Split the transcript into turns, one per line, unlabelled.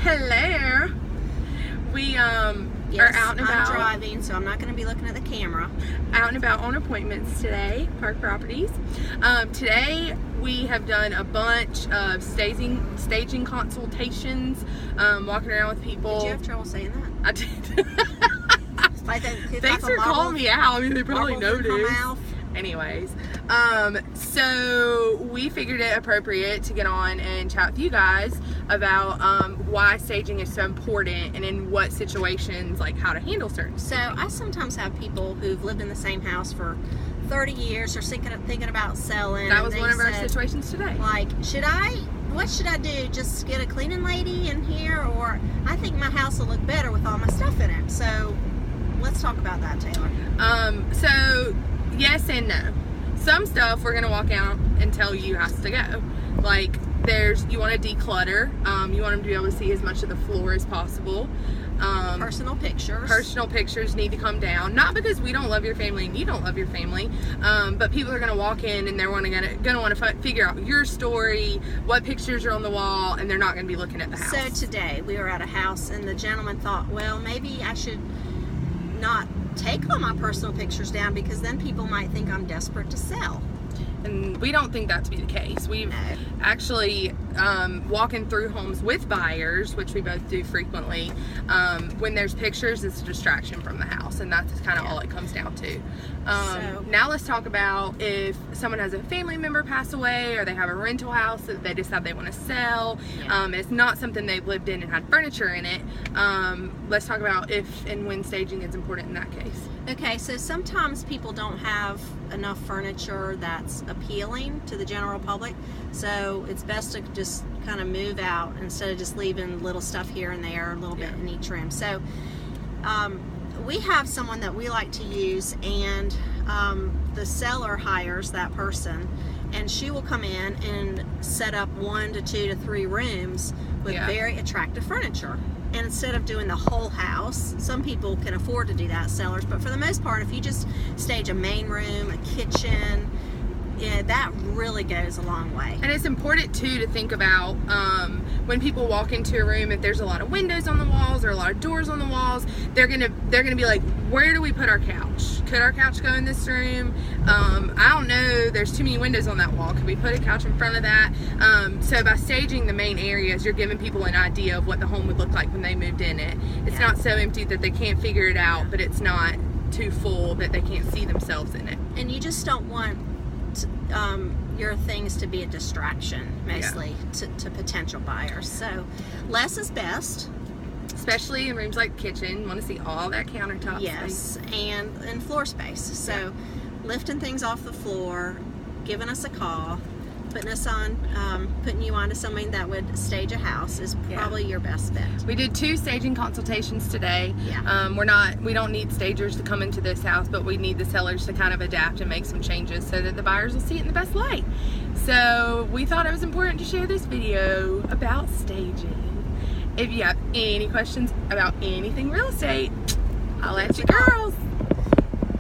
Hello. We
Yes,
are out and about.
I'm driving, so I'm not going to be looking at the camera.
Out and about on appointments today, Park Properties. Today we have done a bunch of staging consultations, walking around with people.
Did you have trouble saying that?
I did. Thanks for calling me out. I mean, they probably noticed. Anyways, so we figured it appropriate to get on and chat with you guys about why staging is so important and in what situations, like how to handle certain
So I sometimes have people who've lived in the same house for 30 years or thinking about selling.
That was one of our situations today.
Like, what should I do? Just get a cleaning lady in here? Or I think my house will look better with all my stuff in it. So let's talk about that, Taylor.
So yes and no. Some stuff we're gonna walk out and tell you has to go. Like you want to declutter. You want them to be able to see as much of the floor as possible.
Personal pictures
need to come down. Not because we don't love your family and you don't love your family, but people are gonna walk in and they're gonna want to figure out your story, what pictures are on the wall, and they're not gonna be looking at the house.
So today we were at a house and the gentleman thought, well, maybe I should not take all my personal pictures down because then people might think I'm desperate to sell.
And we don't think that to be the case. We've actually walking through homes with buyers, which we both do frequently, when there's pictures, it's a distraction from the house, and that's kind of all it comes down to. Now let's talk about if someone has a family member pass away or they have a rental house that they decide they want to sell. It's not something they've lived in and had furniture in it. Let's talk about if and when staging is important in that case.
Okay, so sometimes people don't have enough furniture that's appealing to the general public, so it's best to just kind of move out instead of just leaving little stuff here and there, a little bit in each room. So we have someone that we like to use, and the seller hires that person, and she will come in and set up 1 to 2 to 3 rooms with very attractive furniture. And instead of doing the whole house, some people can afford to do that, sellers, but for the most part, if you just stage a main room, a kitchen, that really goes a long way.
And it's important too to think about when people walk into a room, if there's a lot of windows on the walls or a lot of doors on the walls, they're gonna be like, where do we put our couch? Could our couch go in this room? I don't know, there's too many windows on that wall. Could we put a couch in front of that? So by staging the main areas, you're giving people an idea of what the home would look like when they moved in it. It's not so empty that they can't figure it out, but it's not too full that they can't see themselves in it.
And you just don't want your things to be a distraction, mostly to potential buyers. So less is best,
especially in rooms like the kitchen. You want to see all that countertop space.
And floor space. So lifting things off the floor, giving us a call, putting you on to somebody that would stage a house is probably your best bet.
We did 2 staging consultations today. We don't need stagers to come into this house, but we need the sellers to kind of adapt and make some changes so that the buyers will see it in the best light. So we thought it was important to share this video about staging. If you have any questions about anything real estate, I'll let you girls.